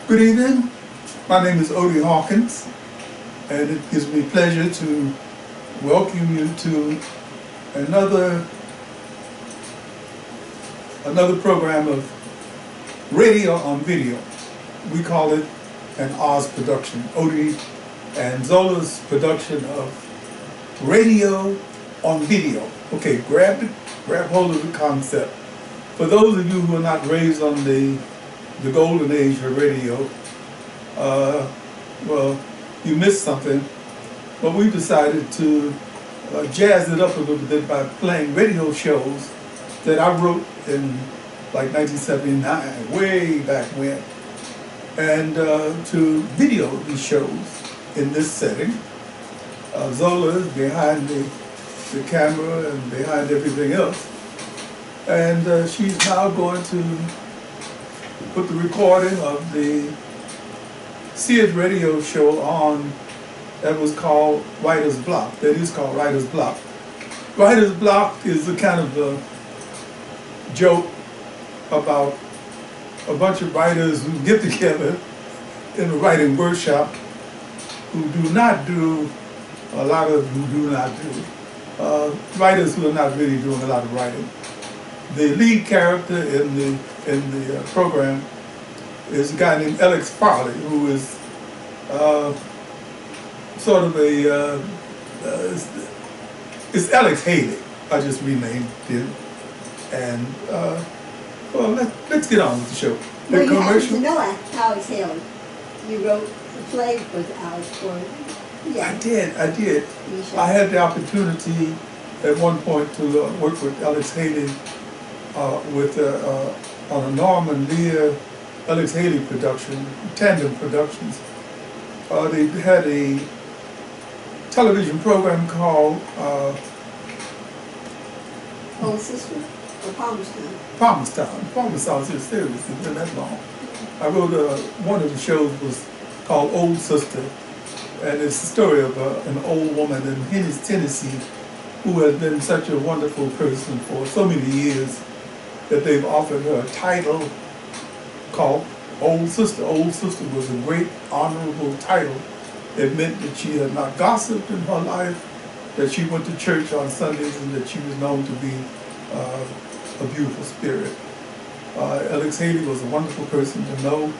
Good evening. My name is Odie Hawkins, and it gives me pleasure to welcome you to another program of radio on video. We call it an Oz production. Odie and Zola's production of radio on video. Okay, grab hold of the concept. For those of you who are not raised on the golden age of radio, well, you missed something. But we decided to jazz it up a little bit by playing radio shows that I wrote in like 1979, way back when, and to video these shows in this setting. Zola is behind the camera and behind everything else, and she's now going to put the recording of the Sears radio show on that was called Writer's Block. That is called Writer's Block. Writer's Block is a kind of a joke about a bunch of writers who get together in a writing workshop who do not do a lot of writers who are not really doing a lot of writing. The lead character in the program is a guy named Alex Farley, who is sort of it's Alex Haley. I just renamed him, and well, let's get on with the show. Well, you happen to know Alex Haley. You wrote the play with Alex Farley. Yeah. I did. I had the opportunity at one point to work with Alex Haley on a Norman Lear Alex Haley production, Tandem Productions. They had a television program called Old Sister or Palmerstown? Palmerstown is serious. It's been that long. I wrote one of the shows was called Old Sister, and it's the story of an old woman in Tennessee who has been such a wonderful person for so many years that they've offered her a title called Old Sister. Old Sister was a great honorable title. It meant that she had not gossiped in her life, that she went to church on Sundays, and that she was known to be a beautiful spirit. Alex Haley was a wonderful person to know.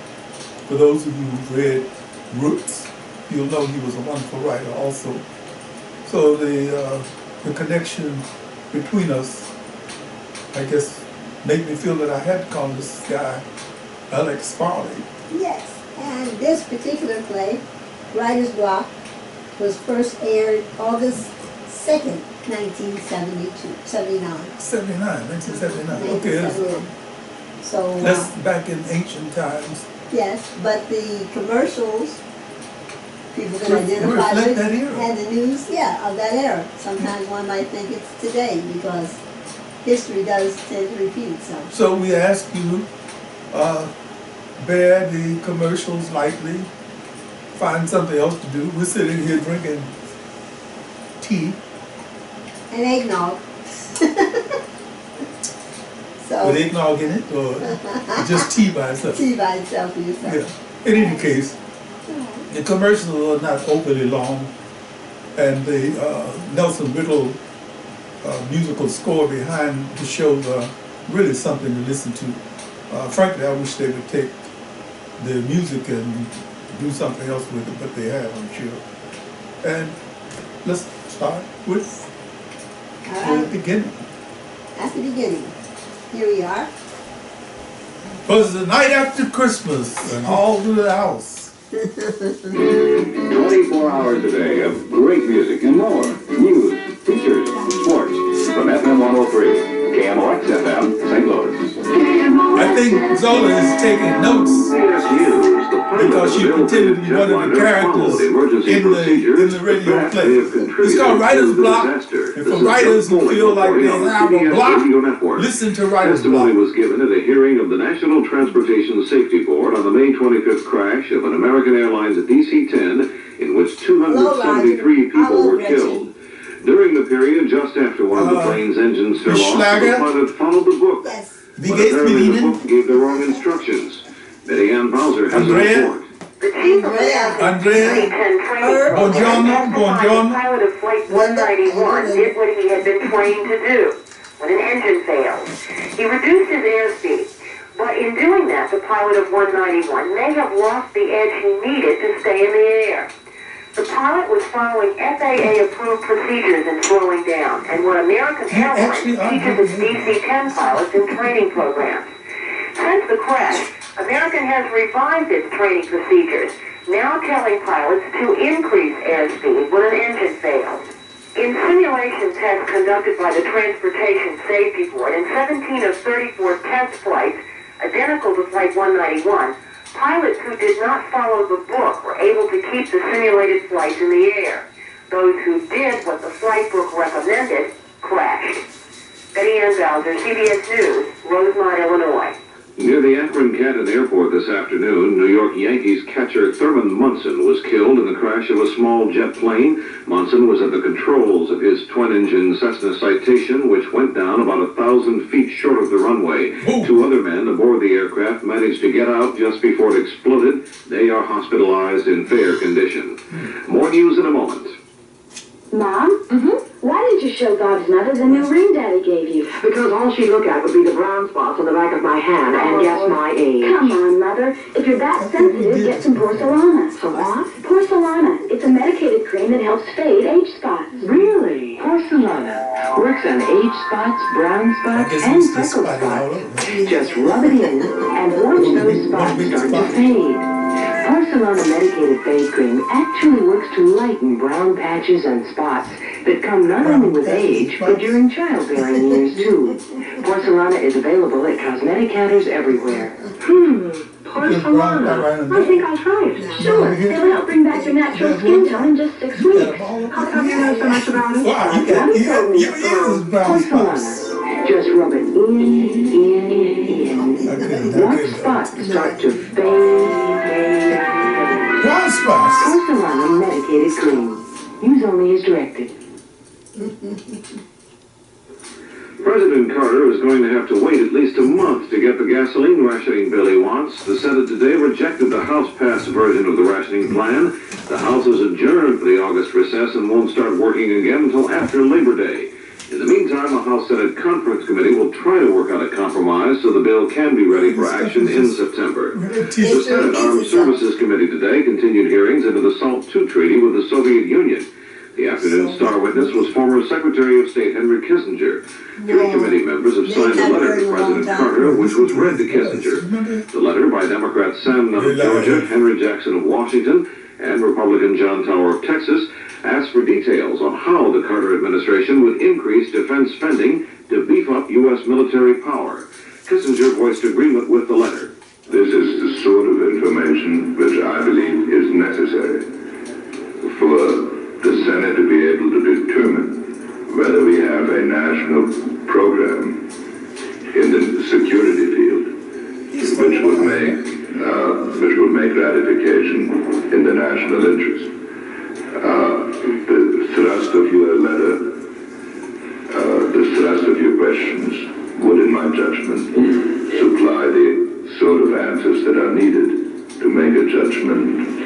For those of you who've read Roots, you'll know he was a wonderful writer also. So the connection between us, I guess, made me feel that I had to call this guy Alex Farley. Yes, and this particular play, Writer's Block, was first aired August 2nd, 1979. 1979. Okay, so that's back in ancient times. Yes, but the commercials, people can identify with, that era. And the news, yeah, of that era. Sometimes one might think it's today because history does tend to repeat itself. So we ask you, bear the commercials lightly, find something else to do. We're sitting here drinking tea. And eggnog. So, with eggnog in it, or just tea by itself? Tea by itself for yourself. Yeah. In any case, the commercials are not overly long, and the Nelson Riddle musical score behind the shows are really something to listen to. Frankly, I wish they would take the music and do something else with it, but they have, I'm sure. And let's start with the beginning. At the beginning, here we are. It was the night after Christmas, and all through the house. 24 hours a day of great music and more. News, features, sports. From FM 103, KMOX FM, St. Louis. I think Zola is taking notes because she pretended to be one of the characters in the radio play. It's called Writer's Block, and for writers who feel like they have a block, listen to Writer's Block. Testimony was given at a hearing of the National Transportation Safety Board on the May 25th crash of an American Airlines DC-10 in which 273 people were killed. During the period just after one of the plane's engines fell off, the pilot followed the book. Yes. But apparently the book gave the wrong instructions. Betty Ann Bowser has a Andrea? report. The chief of the Andrea? Buongiorno. pilot of Flight 191 did what he had been trained to do when an engine failed. He reduced his airspeed, but in doing that, the pilot of 191 may have lost the edge he needed to stay in the air. The pilot was following FAA-approved procedures in slowing down, and what American Airlines teaches its DC-10 pilots in training programs. Since the crash, American has revised its training procedures, now telling pilots to increase airspeed when an engine fails. In simulation tests conducted by the Transportation Safety Board in 17 of 34 test flights, identical to Flight 191, pilots who did not follow the book were able to keep the simulated flights in the air. Those who did what the flight book recommended crashed. Betty Ann Bowser, CBS News, Rosemont, Illinois. Near the Akron-Canton Airport this afternoon, New York Yankees catcher Thurman Munson was killed in the crash of a small jet plane. Munson was at the controls of his twin-engine Cessna Citation, which went down about 1,000 feet short of the runway. Ooh. 2 other men aboard the aircraft managed to get out just before it exploded. They are hospitalized in fair condition. More news in a moment. Mom? Why didn't you show Bob's mother the new ring Daddy gave you? Because all she'd look at would be the brown spots on the back of my hand and guess my age. Come on, Mother. If you're that sensitive, get some Porcelana. Some what? Porcelana. It's a medicated cream that helps fade age spots. Really? Porcelana works on age spots, brown I spots, guess and it's the freckle spotty all spots. over. Just rub it in and watch those spots start to fade. Porcelana medicated fade cream actually works to lighten brown patches and spots that come not only with age, but during childbearing years too. Porcelana is available at cosmetic counters everywhere. Porcelana. I think I'll try it. Sure. It'll help bring back your natural skin tone in just 6 weeks. How come you know so much about it? Wow, you use brown spots. Porcelana. Just rub it in. Watch spots start to fade. Brown spots. Porcelana medicated cream. Use only as directed. President Carter is going to have to wait at least a month to get the gasoline rationing bill he wants. The Senate today rejected the House-passed version of the rationing plan. The House is adjourned for the August recess and won't start working again until after Labor Day. In the meantime, the House-Senate Conference Committee will try to work out a compromise so the bill can be ready for action in September. The Senate Armed Services Committee today continued hearings into the SALT II treaty with the Soviet Union. The afternoon star witness was former Secretary of State Henry Kissinger. 3 committee members have signed a letter to President Carter, which was read to Kissinger. The letter by Democrat Sam Nunn of Georgia, Henry Jackson of Washington, and Republican John Tower of Texas asked for details on how the Carter administration would increase defense spending to beef up U.S. military power. Kissinger voiced agreement with the letter. This is the sort of information which I believe is necessary for the Senate to be able to determine whether we have a national program in the security field which would make ratification in the national interest. The thrust of your letter, the thrust of your questions would, in my judgment, supply the sort of answers that are needed to make a judgment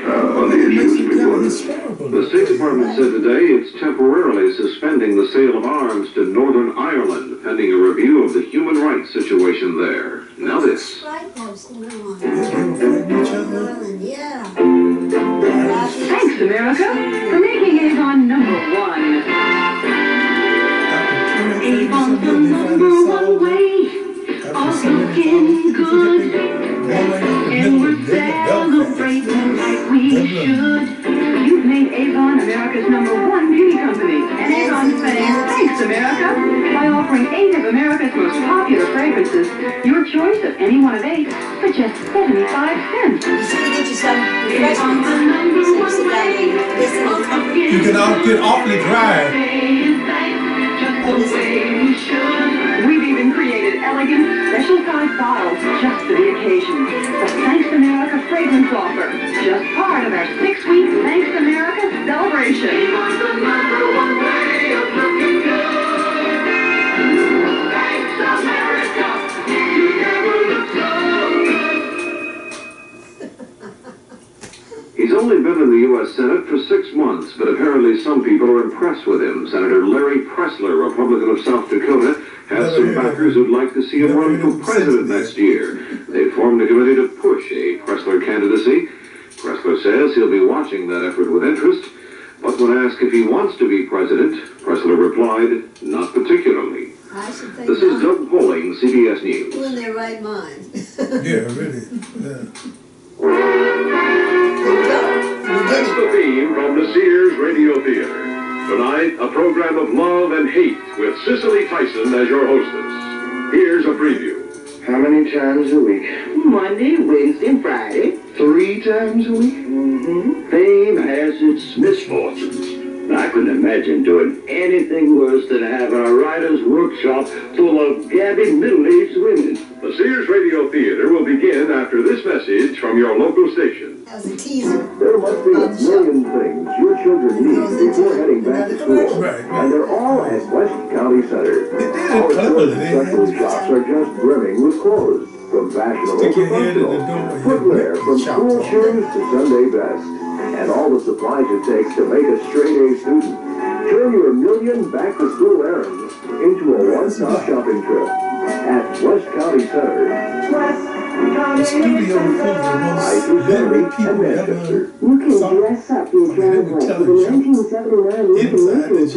on the issues before us. The State Department said today it's temporarily suspending the sale of arms to Northern Ireland, pending a review of the human rights situation there. Now this. Thanks, America, for making Avon #1. Avon's the #1 way of looking good. And we're celebrating like we should. You've made Avon America's #1 beauty company. And Avon's saying, thanks, America, by offering 8 of America's most popular fragrances, your choice of any one of 8 for just 75 cents. You should get you some refreshments. So you sit down and listen and comfort. You can all get awfully dry. We've even created elegant, special-sized bottles just for the occasion. The Thanks America fragrance offer, just part of our 6-week Thanks America celebration. Thanks America, you never look so good. only been in the U.S. Senate for 6 months, but apparently some people are impressed with him. Senator Larry Pressler, Republican of South Dakota, has some backers who'd like to see him run for president next year. They formed a committee to push a Pressler candidacy. Pressler says he'll be watching that effort with interest, but when asked if he wants to be president, Pressler replied, not particularly. I should think This is Doug Polling, CBS News. who in their right mind? Yeah, really. Yeah. That's the theme from the Sears Radio Theater. Tonight, a program of love and hate with Cicely Tyson as your hostess. Here's a preview. How many times a week? Monday, Wednesday, and Friday. 3 times a week? Fame has its misfortunes. I couldn't imagine doing anything worse than having a writer's workshop full of gabby middle-aged women. The Sears Radio Theater will begin after this message from your local station. As a teaser. There must be a million things your children need before heading back to school. Right. And they're all at West County Center. Our Color, special shops are just brimming with clothes. From fashionable Stick to your head in the functional, door. footwear from Shop. school shoes to Sunday best, and all the supplies it takes to make a straight-A student. Turn your million back-to-school errands into a one-stop shopping trip at West County Center. The studio was the most literary people ever. You can saw. dress up your driveway with a 1979 Lincoln Nature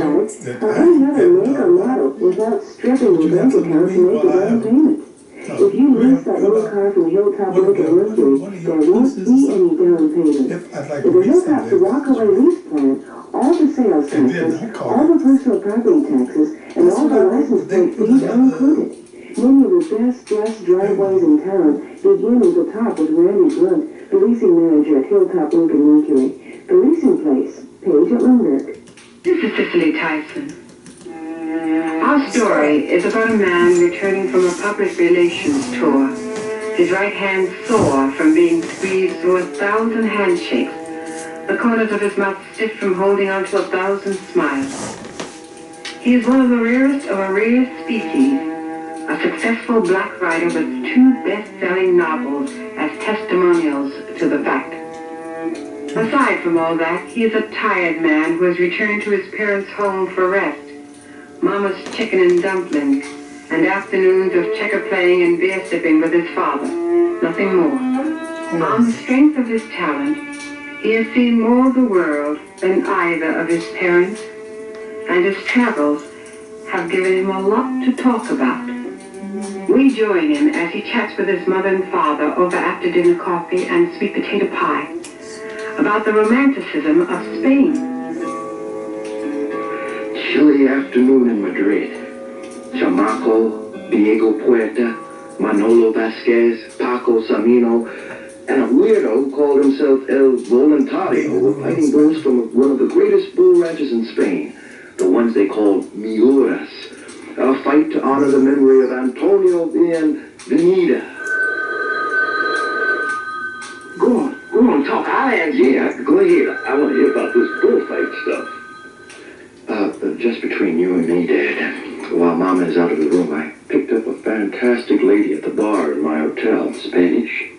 type or any other make or model without stripping your bank account to make a down payment. If you lease that little car from Hilltop Lincoln Mercury, there won't be any down payment. With the Hilltop's walkaway lease plan, all the sales taxes, all the personal property taxes, and all the license plate fees are included. Many of the best dressed driveways in town begin at the top with Randy Blunt, the leasing manager at Hilltop Lincoln Mercury. The leasing place, Page at Lindbergh. This is Cicely Tyson. Our story is about a man returning from a public relations tour. His right hand sore from being squeezed through 1,000 handshakes, the corners of his mouth stiff from holding on to 1,000 smiles. He is one of the rarest of a rare species, a successful black writer with 2 best-selling novels as testimonials to the fact. Aside from all that, he is a tired man who has returned to his parents' home for rest. Mama's chicken and dumplings, and afternoons of checker playing and beer sipping with his father. Nothing more. On the strength of his talent, he has seen more of the world than either of his parents, and his travels have given him a lot to talk about. We join him as he chats with his mother and father over after-dinner coffee and sweet potato pie about the romanticism of Spain. Chilly afternoon in Madrid. Chamaco, Diego Puerta, Manolo Vasquez, Paco Samino, and a weirdo who called himself El Voluntario were fighting bulls from one of the greatest bull ranches in Spain, the ones they called Miuras. A fight to honor the memory of Antonio Bienvenida. Go on, talk. I'll answer. Yeah, go ahead. I want to hear about this bullfight stuff. Just between you and me, Dad. While Mama is out of the room, I picked up a fantastic lady at the bar in my hotel, Spanish.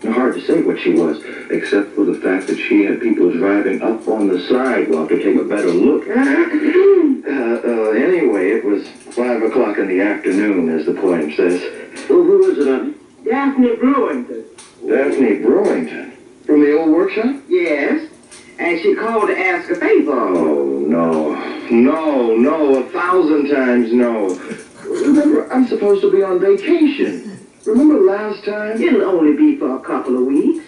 Hard to say what she was, except for the fact that she had people driving up on the sidewalk to take a better look. Anyway, it was 5 o'clock in the afternoon, as the poem says. Well, who is it, honey? Daphne Brewington. Daphne Brewington? From the old workshop? Yes, and she called to ask a favor. Oh, no, 1,000 times no. Remember, I'm supposed to be on vacation. Remember last time? It'll only be for a couple of weeks.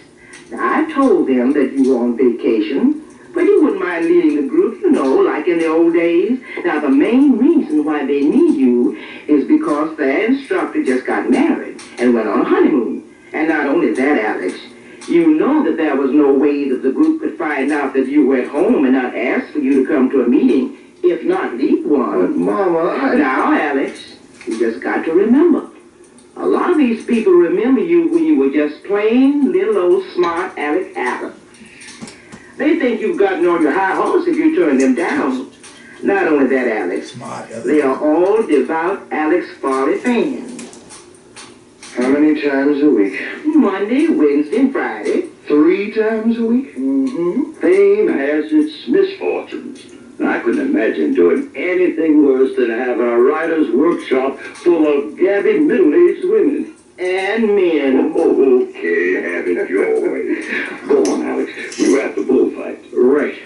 Now, I told them that you were on vacation, but you wouldn't mind leading the group, you know, like in the old days. Now, the main reason why they need you is because their instructor just got married and went on a honeymoon. And not only that, Alex, you know that there was no way that the group could find out that you were at home and not ask for you to come to a meeting, if not lead one. But, Mama, Now, Alex, you just got to remember. A lot of these people remember you when you were just plain little old smart Alex Abbott. They think you've gotten on your high horse if you turn them down. Not only that, Alex, they are all devout Alex Farley fans. how many times a week? Monday, Wednesday, and Friday. 3 times a week? Mm-hmm. Fame has its misfortunes. I couldn't imagine doing anything worse than having a writer's workshop full of gabby middle-aged women. And men. Oh, okay, have it your way. Go on, Alex. We were at the bullfight. Right.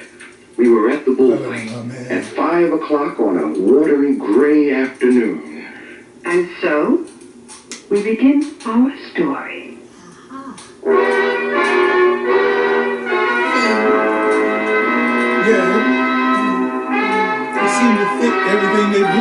We were at the bullfight at 5 o'clock on a watery gray afternoon. And so, we begin our story. Yeah, they seem to fit everything they do.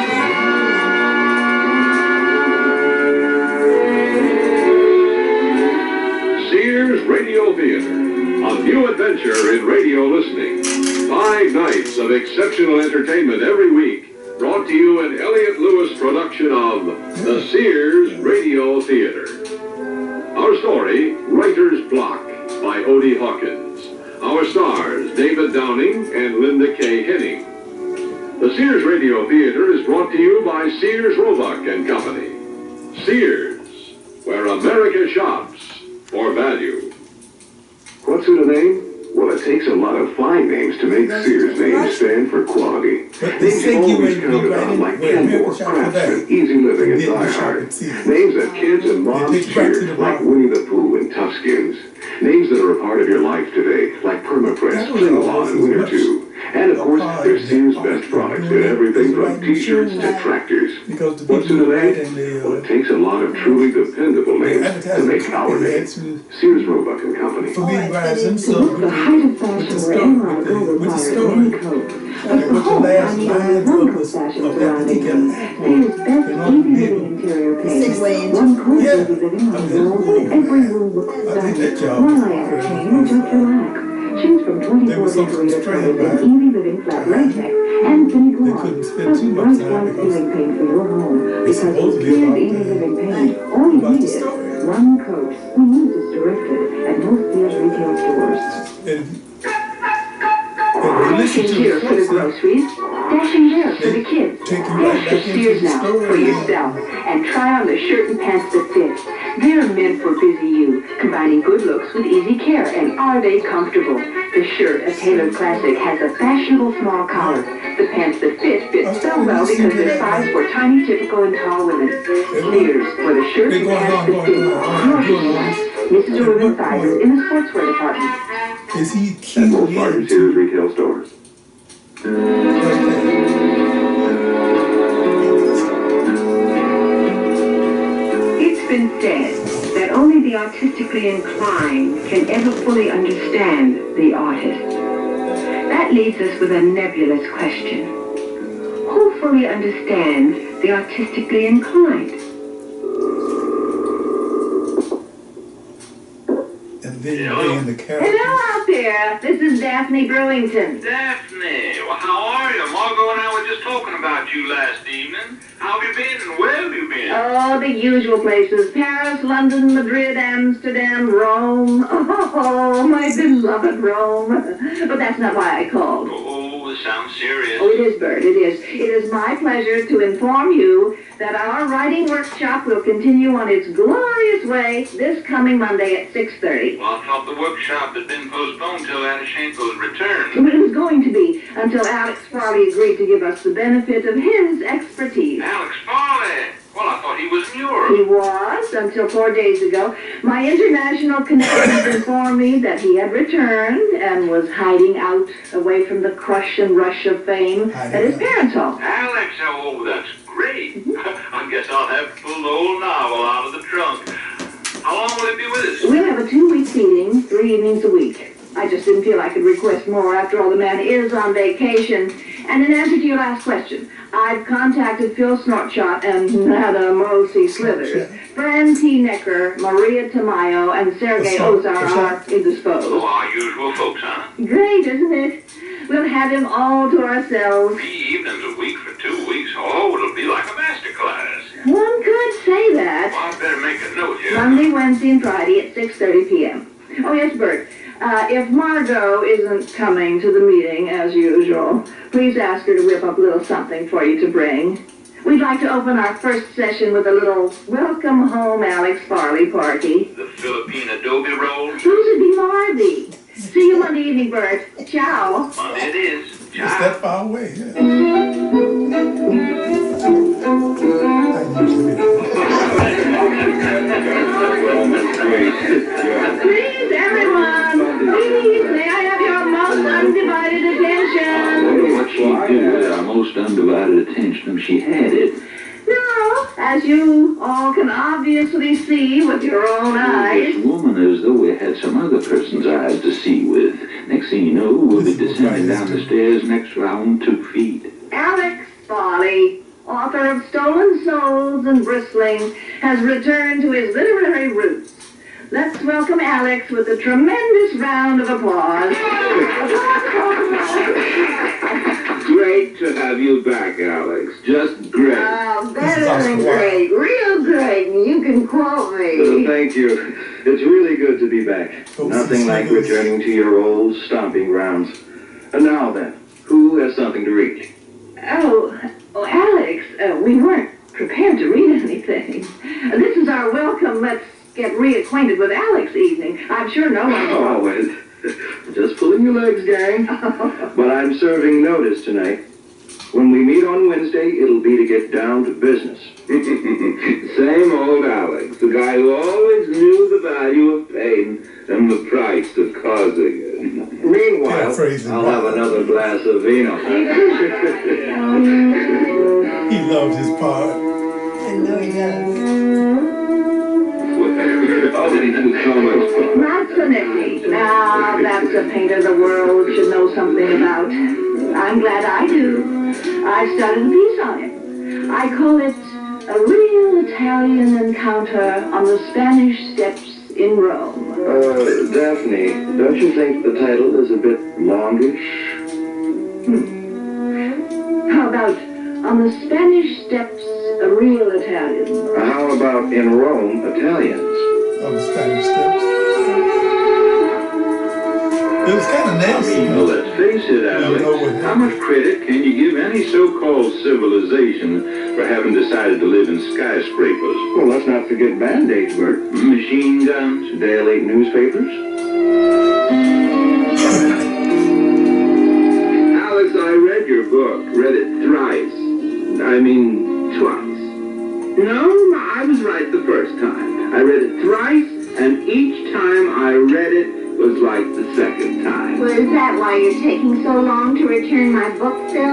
Sears Radio Theater, a new adventure in radio listening. 5 nights of exceptional entertainment every week, brought to you in Elliott Lewis production of the Sears Radio Theater. Our story, Writer's Block, by Odie Hawkins. Our stars, David Downing and Linda K. Henning. The Sears Radio Theater is brought to you by Sears Roebuck and Company. Sears, where America shops for value. What's in a name? Well, it takes a lot of fine names to make Sears' name stand for quality. But they Names think you always ain't counted right on in like where Kenmore, America shop for Craftsman, value. Easy Living, and Get the Die shop Hard. at Sears. Names that kids and moms take you back to cheer, the like bar. Winnie the Pooh and Toughskins. Names that are a part of your life today, like Permapress, Sing-Along, and Winter 2. And of course, there's Sears' best products in everything from t-shirts to tractors. Because the What's in people a who write name? in the, Well, it takes a lot of truly dependable names to make our name. Sears Roebuck and Company. For me, rising sun with The height of the fashion story, where anyone will with the require story. many coats. And with the last line of Fashion that surrounding particular them. Sears' best easy living interior paint. One coat Yeah. will be living on the wall, and every room looks I think that stylish. job. Why entertain or just relax? Choose from 24 There was something decorator strange colors about in it. easy living flat latex and finish They gloss. couldn't spend Plus too much bright time white because ceiling paint for your home. it's Because supposed with to be Sears about easy the- living paint, all you about need the is story. one coat. When used as directed at most Sears retail stores. And you listen Dashing to here the for the folks, groceries, dashing there for the kids. take you right Dash to back into Sears the now story. for yourself and try on the shirt and pants that fit. They're meant for busy you, combining good looks with easy care. And are they comfortable? The shirt, a tailored classic, has a fashionable small collar. The pants that fit so well because they're sized for tiny, typical, and tall women. Sears, for the shirt and pants that fit. Your choice. Mrs. or women's sizes in the sportswear department. Is he At keyed most large into Sears retail stores. It's been said that only the artistically inclined can ever fully understand the artist. That leaves us with a nebulous question. Who fully understands the artistically inclined? and then you lay in the character. Hello out there. This is Daphne Brewington. Daphne, well, how are you? Margot and I were just talking about you last evening. How have you been and where have you been? Oh, the usual places. Paris, London, Madrid, Amsterdam, Rome. Oh, my beloved Rome. But that's not why I called. Oh, this sounds serious. Oh, it is, Bert, it is. It is my pleasure to inform you that our writing workshop will continue on its glorious way this coming Monday at 6:30. Well, I thought the workshop had been postponed till Adeshenko's return. But it was going to be until Alex Farley agreed to give us the benefit of his expertise. Alex Farley! Well, I thought he was in He Europe. was, until 4 days ago. My international connections informed me that he had returned and was hiding out away from the crush and rush of fame at his parents' home. Alex, oh, that's great. I guess I'll have to pull the old novel out of the trunk. How long will it be with us? We'll have a 2-week meeting, 3 evenings a week. I just didn't feel I could request more. After all, the man is on vacation. And in answer to your last question, I've contacted Phil Snortshot and Madame O.C. Slithers. Fran T. Necker, Maria Tamayo, and Sergei Ozar are indisposed. Oh, our usual folks, huh? Great, isn't it? We'll have him all to ourselves. 3 evenings a week for 2 weeks. Oh, it'll be like a master class. One could say that. Well, I better make a note here. Monday, Wednesday, and Friday at 6:30 p.m. Oh, yes, Bert. If Margot isn't coming to the meeting, as usual, please ask her to whip up a little something for you to bring. We'd like to open our first session with a little welcome home Alex Farley party. The Philippine adobe roll. Those would be Barbie. See you Monday evening, Bert. Ciao. Monday it is. It's that far away, yeah. Please, everyone. Please, may I have your most undivided attention? What she'd do with our most undivided attention if she had it. Now, as you all can obviously see with your own eyes. This woman as though we had some other person's eyes to see with. Next thing you know, we'll be descending down the stairs next round 2 feet. Alex Foley, author of Stolen Souls and Bristling, has returned to his literary roots. Let's welcome Alex with a tremendous round of applause. Great to have you back, Alex. Just great. Better than great. Real great. And you can quote me. Thank you. It's really good to be back. Nothing like returning to your old stomping grounds. And now then, who has something to read? Oh, Alex, we weren't prepared to read anything. This is our welcome, let's get reacquainted with Alex evening. I'm sure no one... Oh, well, just pulling your legs, gang. But I'm serving notice tonight. When we meet on Wednesday, it'll be to get down to business. Same old Alex, the guy who always knew the value of pain and the price of causing it. Meanwhile, I'll have another glass of vino. He loves his part. I know he does. Oh, did he do so much fun? Matsunicki. Now, that's a painter the world should know something about. I'm glad I do. I started a piece on it. I call it A Real Italian Encounter on the Spanish Steps in Rome. Daphne, don't you think the title is a bit longish? How about On the Spanish Steps, A Real Italian? How about In Rome, Italians? On the Spanish Steps. It was kind of nasty. Well, let's face it, Alex. How much credit can you give any so-called civilization for having decided to live in skyscrapers? Well, let's not forget Band-Aids, Bert. Machine guns? Daily newspapers? Alex, I read your book. Read it thrice. I mean, twice. No, I was right the first time. I read it thrice, and each time I read it was like the second time. Well, is that why you're taking so long to return my book, Phil?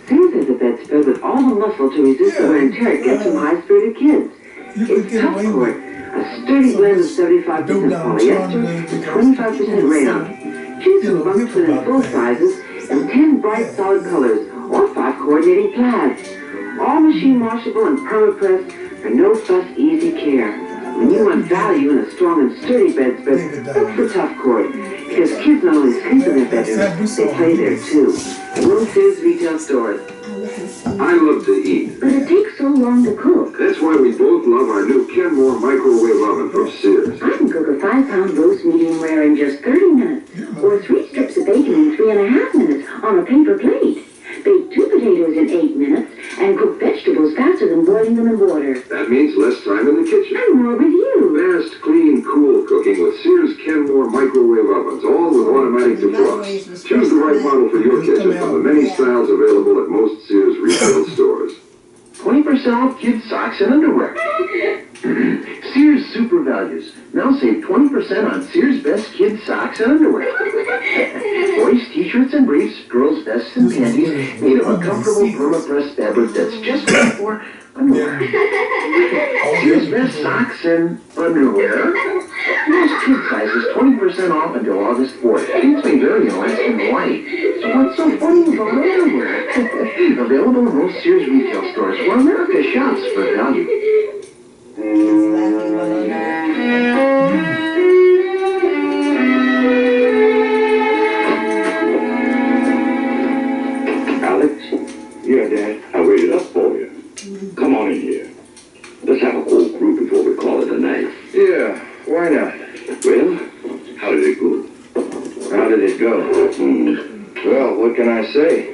Sears is a bedspread with all the muscle to resist the wear and tear it gets from high-spirited kids. It's tough cord, a sturdy blend of 75% polyester and 25% rayon. Choose from bunk in full sizes and 10 bright solid colors, or 5 coordinating plaids. All machine washable and perma-pressed for no fuss, easy care. When you want value in a strong and sturdy bedspread, look for tough cord. Because kids not only sleep in their bedrooms, they play there too. Little Sears retail stores. I love to eat. But it takes so long to cook. That's why we both love our new Kenmore microwave oven from Sears. I can cook a 5-pound roast medium rare in just 30 minutes. Or 3 strips of bacon in 3.5 minutes on a paper plate. Bake 2 potatoes in 8 minutes and cook vegetables faster than boiling them in water. That means less time in the kitchen. And more with you. Fast, clean, cool cooking with Sears Kenmore microwave ovens, all with automatic defrost. Choose the right model for your kitchen from the many styles available at most Sears retail stores. 20% off kids' socks and underwear. Sears Super Values. Now save 20% on Sears Best Kids Socks and Underwear. Boys' t-shirts and briefs, girls' vests and panties, made of a comfortable perma-pressed fabric that's just right for underwear. Sears Best Socks and Underwear. Most kid sizes 20% off until August 4th. Kids may vary in length and white. So what's so funny about underwear? Available in most Sears retail stores where America shops for value. Alex? Yeah, Dad. I waited up for you. Come on in here. Let's have a whole group before we call it a night. Yeah, why not? Well, how did it go? How did it go? Well, what what can I say?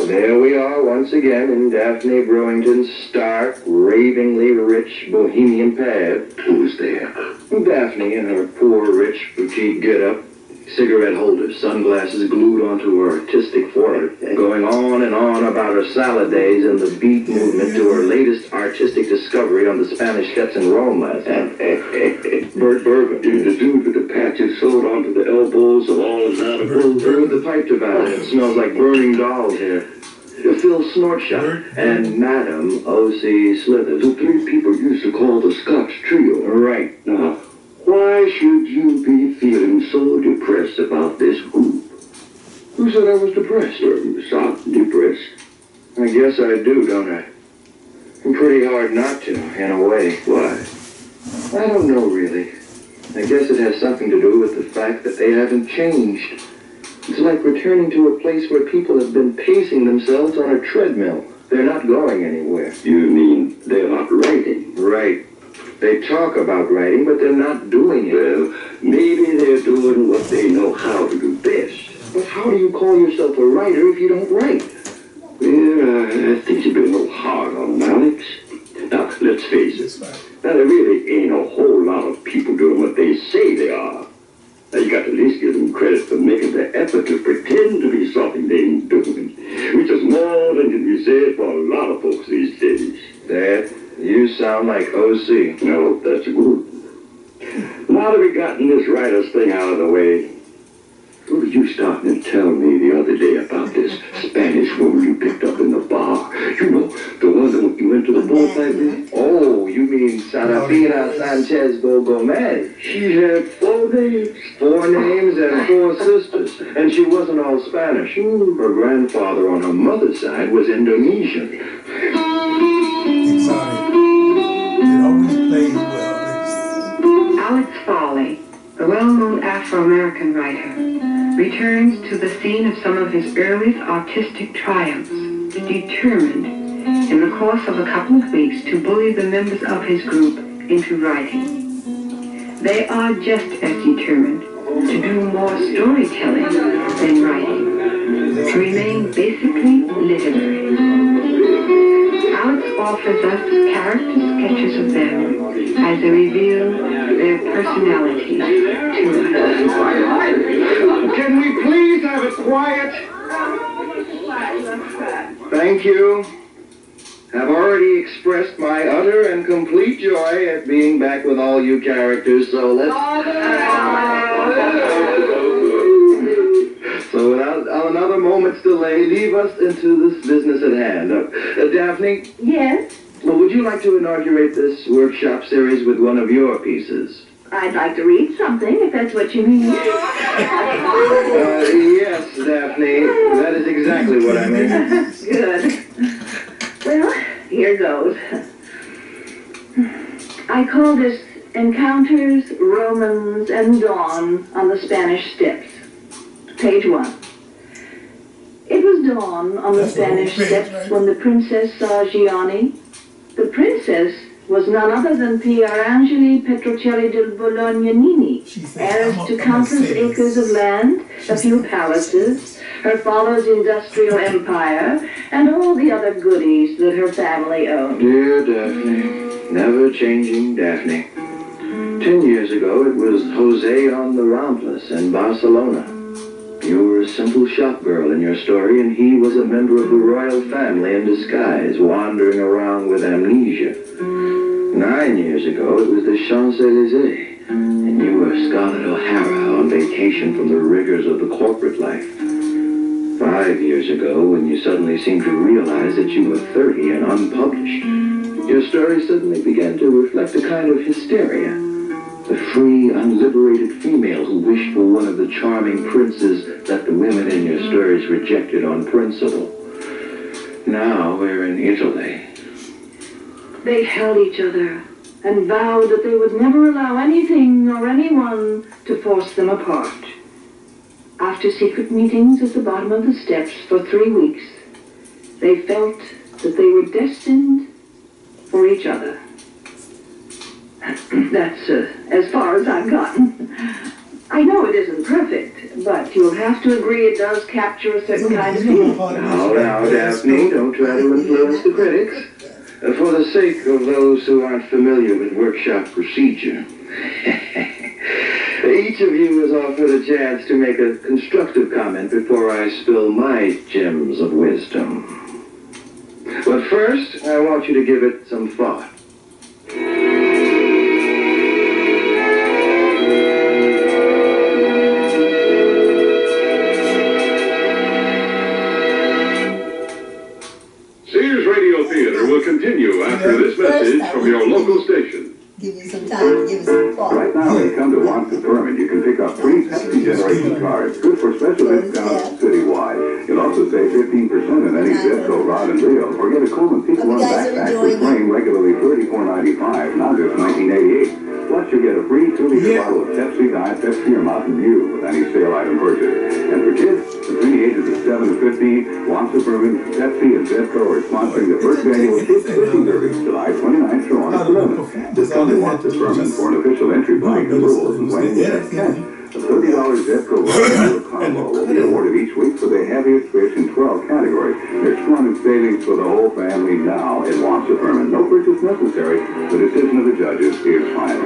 There we are once again in Daphne Brewington's stark, ravingly rich bohemian pad. Who's there? Daphne in her poor, rich, boutique get-up, cigarette holder, sunglasses glued onto her artistic forehead, going on and on about her salad days and the beat movement to her latest artistic discovery on the Spanish Steps in Rome last night. Bert Bergen. The dude with the patches sewed onto the elbows of all his articles. With the pipe tobacco. It smells like burning dolls here. Phil Snortshot and Madam O.C. Slithers. The three people used to call the Scotch Trio. Right. Now, why should you be feeling so depressed about this group? Who said I was depressed? Sound depressed. I guess I do, don't I? I'm pretty hard not to, in a way. Why? I don't know, really. I guess it has something to do with the fact that they haven't changed. It's like returning to a place where people have been pacing themselves on a treadmill. They're not going anywhere. You mean they're not writing? Right. They talk about writing, but they're not doing it. Well, maybe they're doing what they know how to do best. But how do you call yourself a writer if you don't write? Well, I think you've been a little hard on them, Alex. Now, let's face it. Now, there really ain't a whole lot of people doing what they say they are. Now, you got to at least give them credit for making the effort to pretend to be something they ain't doing, which is more than can be said for a lot of folks these days. Dad, you sound like O.C. No, that's good. Now that we gotten this writer's thing out of the way, what were you starting to tell me the other day about this Spanish woman you picked up in the bar? You know, the one that you went to the bullfight with? Oh, you mean Sarafina Sanchez Gomez? She had 4 names. 4 names and 4 sisters. And she wasn't all Spanish. Her grandfather on her mother's side was Indonesian. Exotic. It always plays well. Alex Foley, the well-known Afro-American writer, returns to the scene of some of his earliest artistic triumphs, determined, in the course of a couple of weeks, to bully the members of his group into writing. They are just as determined to do more storytelling than writing, to remain basically literary. Alex offers us character sketches of them as they reveal their personalities to us. Can we please have it quiet? Thank you. Have already expressed my utter and complete joy at being back with all you characters, so let's... So without another moment's delay, leave us into this business at hand. Daphne? Yes? Well, would you like to inaugurate this workshop series with one of your pieces? I'd like to read something, if that's what you mean. Yes, Daphne. That is exactly what I mean. Good. Well, here goes. I call this Encounters, Romans, and Dawn on the Spanish Steps. Page 1. It was dawn on the Spanish Steps when the princess saw Gianni. The princess was none other than Pierangeli Petrocelli del Bolognanini, heirs to countless acres of land, a few palaces, her father's industrial empire, and all the other goodies that her family owned. Dear Daphne, never-changing Daphne. 10 years ago, it was Jose on the Ramblas in Barcelona. You were a simple shop girl in your story, and he was a member of the royal family in disguise, wandering around with amnesia. 9 years ago, it was the Champs-Élysées, and you were Scarlett O'Hara on vacation from the rigors of the corporate life. 5 years ago, when you suddenly seemed to realize that you were 30 and unpublished, your story suddenly began to reflect a kind of hysteria. The free, unliberated female who wished for one of the charming princes that the women in your stories rejected on principle. Now we're in Italy. They held each other and vowed that they would never allow anything or anyone to force them apart. After secret meetings at the bottom of the steps for 3 weeks, they felt that they were destined for each other. That's as far as I've gotten. I know it isn't perfect, but you'll have to agree it does capture a certain kind of feeling. Now, Daphne, don't try to influence the critics. For the sake of those who aren't familiar with workshop procedure, each of you is offered a chance to make a constructive comment before I spill my gems of wisdom. But first, I want you to give it some thought. Sears Radio Theater will continue after this message from your local station. Give you some time to give you some thought. Right now, when you come to Watts Deferment, you can pick up free Pepsi generation cards, good for special discounts citywide. You'll also save 15% on any Zipco rod and reel, or get a Coleman Peak 1 backpack with frame regularly $34.95, now just $19.88. Plus, you get a free 2-liter bottle of Pepsi, Diet Pepsi, or Mountain Dew with any sale item purchase. And for kids between the ages of 7 and 15, Watts Deferment, Pepsi, and Zipco are sponsoring the first annual Kids Fishing Derby, July 29th show on Deferment. This only Watts Deferment for an official entry point to rules and weighing in at 10. A $30 Zipco combo will be awarded each week for the heaviest fish in 12 categories. There's fun and savings for the whole family now at Watts Deferment. No purchase necessary. The decision of the judges is final.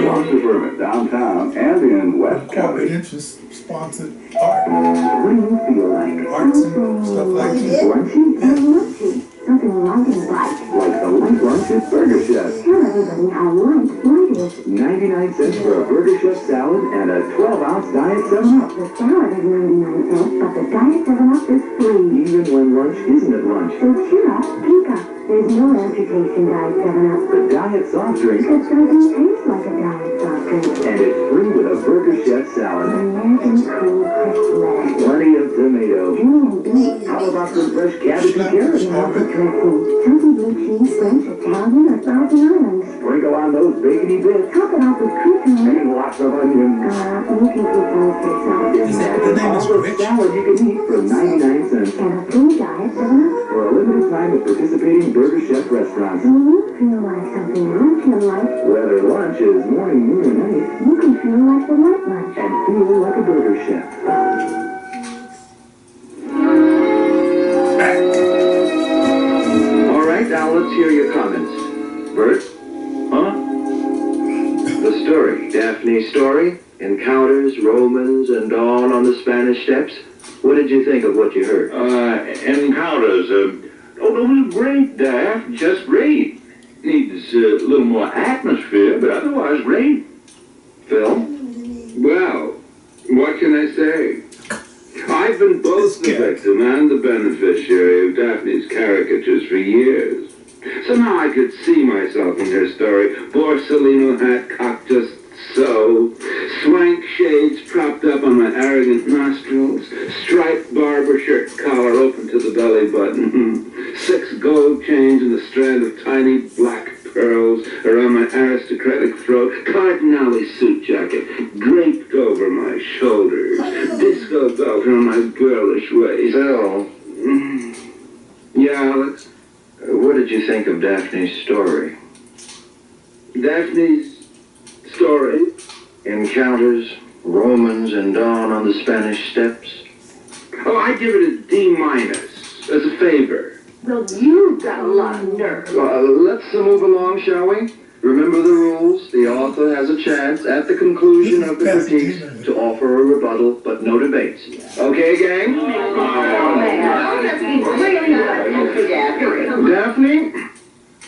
Watts Deferment downtown and in West County. Interest sponsored art. What do you feel like? Arts and stuff like that. Lunchy? Lunchy. Something light and bright. Like the light lunch at Burger Chef. Tell everybody how light is. 99 cents for a Burger Chef salad and a 12-ounce Diet 7-Up. The salad is 99 cents, but the Diet 7-Up is free. Even when lunch isn't at lunch. So cheer up, peek up. There's no aftertaste in Diet 7-Up. The Diet soft drink. It doesn't taste like a Diet soft drink. And it's free with a Burger Chef salad. American cool crisp lettuce. Plenty of tomato. Beans. How about some fresh cabbage and carrots? Chocolate dressing. Chunky blue cheese, French, Italian, or Thousand Islands. Sprinkle on those bacony bits. Top it off with croutons. And lots of onions. You can keep those yourself. And all the salad you can eat for 99 cents. And a free Diet 7-Up. For a limited time at participating Burger Chef restaurants. When you feel like something you feel like, Whether lunch is morning, noon, or night. you can feel like the light lunch. And feel like a Burger Chef. All right, now let's hear your comments. Bert? Huh? The story, Daphne's story, encounters, Romans, and dawn on the Spanish steps. What did you think of what you heard? Encounters, it was great, Daph, just great. Needs a little more atmosphere, but otherwise great. Phil? Well, what can I say? I've been both the victim and the beneficiary of Daphne's caricatures for years. Somehow I could see myself in her story. Borsalino hat cocked just so. Swank shades propped up on my arrogant nostrils. Striped barber shirt collar open to the belly button. 6 gold chains and a strand of tiny black pearls around my aristocratic throat. Cardinale suit jacket draped over my shoulders. Disco belt around my girlish waist. Phil? Yeah, Alex? What did you think of Daphne's story? Daphne's story? Encounters, Romans, and dawn on the Spanish steps. Oh, I give it a D- as a favor. Well, you've got a lot of nerve. Let's move along, shall we? Remember the rules. The author has a chance at the conclusion of the critiques to offer a rebuttal, but no debates. Okay, gang? Daphne,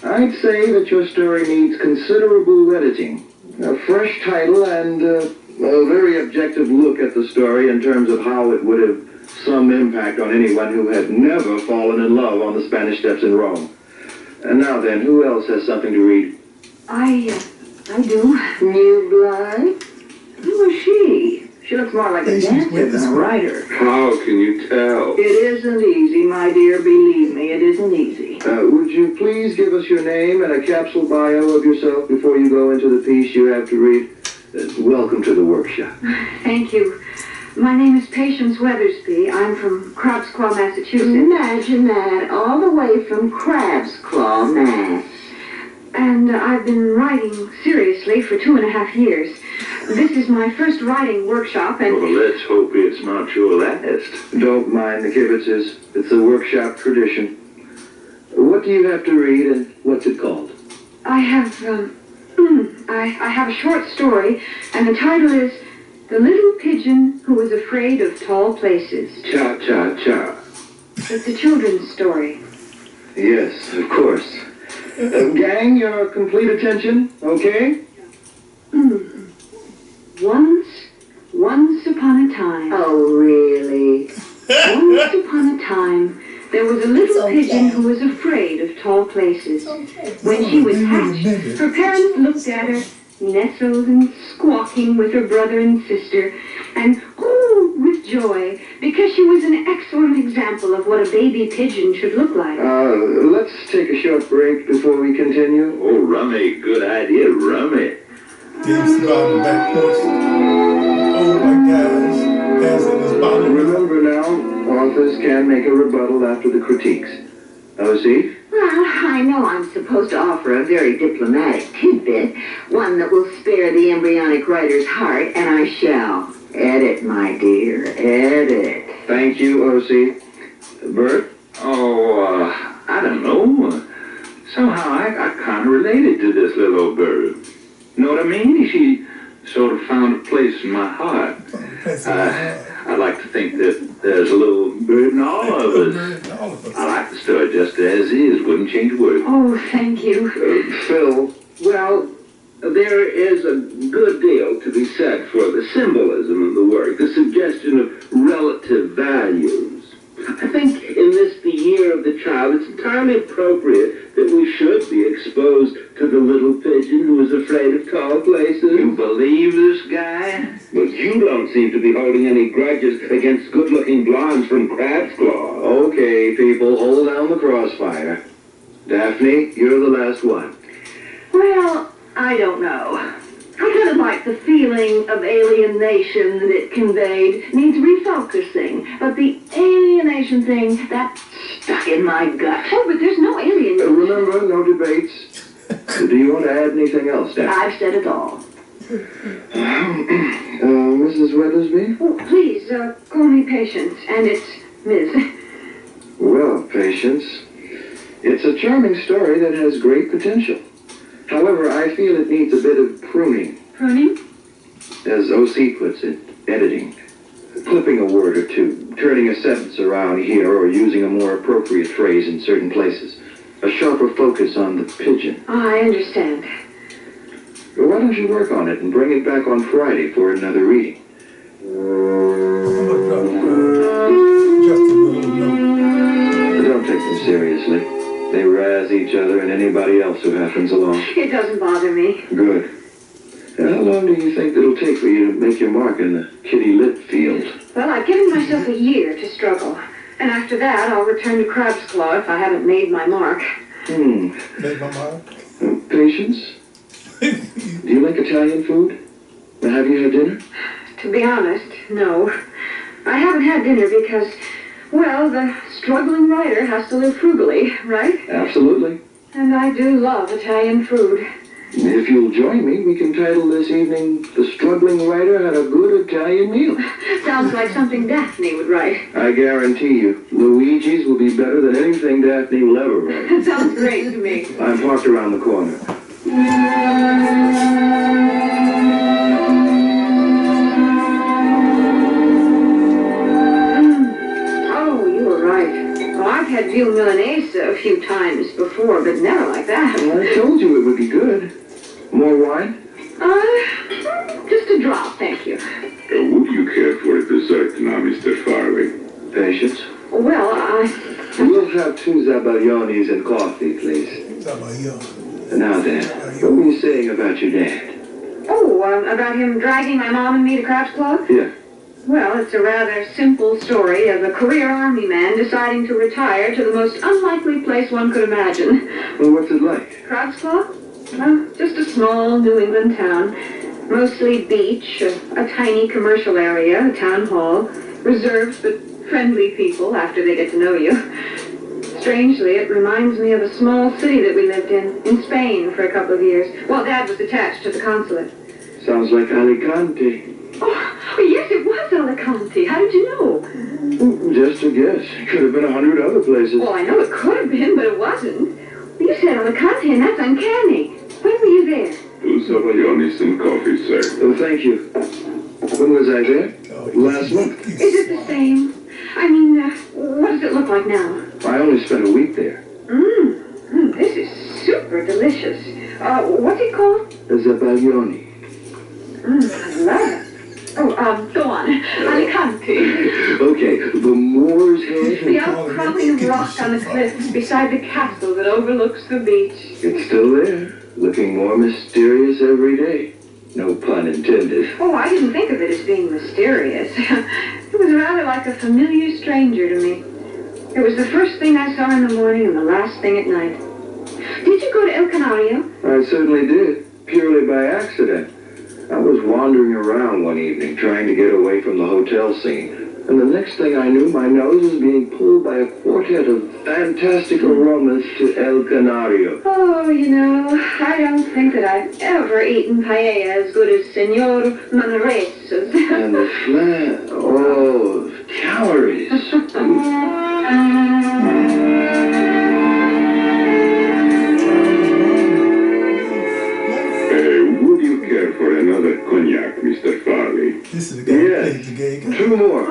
I'd say that your story needs considerable editing. A fresh title and a very objective look at the story in terms of how it would have some impact on anyone who had never fallen in love on the Spanish steps in Rome. And now then, who else has something to read? I do. New blood? Who is she? She looks more like a dancer than a writer. How can you tell? It isn't easy, my dear. Believe me, it isn't easy. Would you please give us your name and a capsule bio of yourself before you go into the piece you have to read? Welcome to the workshop. Thank you. My name is Patience Weathersby. I'm from Crab's Claw, Massachusetts. Imagine that, all the way from Crab's Claw, Mass. And I've been writing seriously for 2.5 years. This is my first writing workshop, and... Well, let's hope it's not your last. Don't mind the kibitzes. It's a workshop tradition. What do you have to read, and what's it called? I have a short story, and the title is The Little Pigeon Who Was Afraid of Tall Places. Cha-cha-cha. It's a children's story. Yes, of course. Gang, your complete attention, okay? Once upon a time. Oh, really? Once upon a time, there was a little pigeon who was afraid of tall places. When she was hatched, her parents looked at her, nestled and squawking with her brother and sister, and oh, with joy, because she was an excellent example of what a baby pigeon should look like. Let's take a short break before we continue. Oh, rummy, good idea, rummy. Games on the back porch. Oh my gosh. Has in his bottle. Remember now, authors can make a rebuttal after the critiques. O.C.? Well, I know I'm supposed to offer a very diplomatic tidbit, one that will spare the embryonic writer's heart, and I shall. Edit, my dear, edit. Thank you, O.C. Bert? Oh, I don't know. Somehow I kind of related to this little old bird. Know what I mean? She sort of found a place in my heart. I like to think that there's a little bird in all of us. I like the story just as is. Wouldn't change a word. Oh, thank you. Phil? Well, there is a good deal to be said for the symbolism of the work, the suggestion of relative values. I think in this, the year of the child, it's entirely appropriate that we should be exposed to the little pigeon who is afraid of tall places. You believe this guy? But you don't seem to be holding any grudges against good-looking blondes from Crab's Claw. Okay, people, hold down the crossfire. Daphne, you're the last one. Well, I don't know. I kind of like the feeling of alienation that it conveyed. Needs refocusing. But the alienation thing, that stuck in my gut. Oh, but there's no alienation. Remember, no debates. Do you want to add anything else, Daphne? I've said it all. Mrs. Weathersby? Oh, please, call me Patience, and it's Ms. Well, Patience, it's a charming story that has great potential. However, I feel it needs a bit of pruning. Pruning? As O.C. puts it, editing. Clipping a word or two, turning a sentence around here, or using a more appropriate phrase in certain places. A sharper focus on the pigeon. Oh, I understand. Why don't you work on it and bring it back on Friday for another reading? Don't take them seriously. They razz each other and anybody else who happens along. It doesn't bother me. Good. How long do you think it'll take for you to make your mark in the kitty lit field? Well, I've given myself a year to struggle. And after that, I'll return to Crab's Claw if I haven't made my mark. Made my mark? Patience? Do you like Italian food? Have you had dinner? To be honest, no. I haven't had dinner because, well, the struggling writer has to live frugally, right? Absolutely. And I do love Italian food. If you'll join me, we can title this evening, The Struggling Writer Had a Good Italian Meal. Sounds like something Daphne would write. I guarantee you, Luigi's will be better than anything Daphne will ever write. Sounds great to me. I'm parked around the corner. Oh, you were right. Well, I've had veal milanese a few times before, but never like that. Well, I told you it would be good. More wine? Just a drop, thank you. What do you care for a dessert now, Mr. Farley? Patience? Well, We'll have 2 zabaglionis and coffee, please. Now then, what were you saying about your dad? Oh, about him dragging my mom and me to Crab's Club? Yeah. Well, it's a rather simple story of a career army man deciding to retire to the most unlikely place one could imagine. Well, what's it like? Crab's Club? Well, just a small New England town. Mostly beach, a tiny commercial area, a town hall, reserved but friendly people after they get to know you. Strangely, it reminds me of a small city that we lived in Spain for a couple of years, while Dad was attached to the consulate. Sounds like Alicante. Oh, yes, it was Alicante. How did you know? Just a guess. Could have been 100 other places. Well, I know it could have been, but it wasn't. You said Alicante, and that's uncanny. When were you there? 2 sabayonis and coffee, sir. Oh, thank you. When was I there? Last month. Is it the same? I mean, what does it look like now? I only spent a week there. This is super delicious. What's it called? Zabaglione. I love it. Oh, go on. Alicante. Okay, the Moor's Head. The outcropping of rock on the cliffs beside the castle that overlooks the beach. It's still there, looking more mysterious every day. No pun intended. Oh, I didn't think of it as being mysterious. It was rather like a familiar stranger to me. It was the first thing I saw in the morning and the last thing at night. Did you go to El Canario? I certainly did, purely by accident. I was wandering around one evening trying to get away from the hotel scene, and the next thing I knew, my nose was being pulled by a quartet of fantastic aromas to El Canario. Oh, you know, I don't think that I've ever eaten paella as good as Senor Manresa's. And the flat, oh, calories. Would you care for another cognac, Mr. Farley? This is the guy who played the gay guy. 2 more.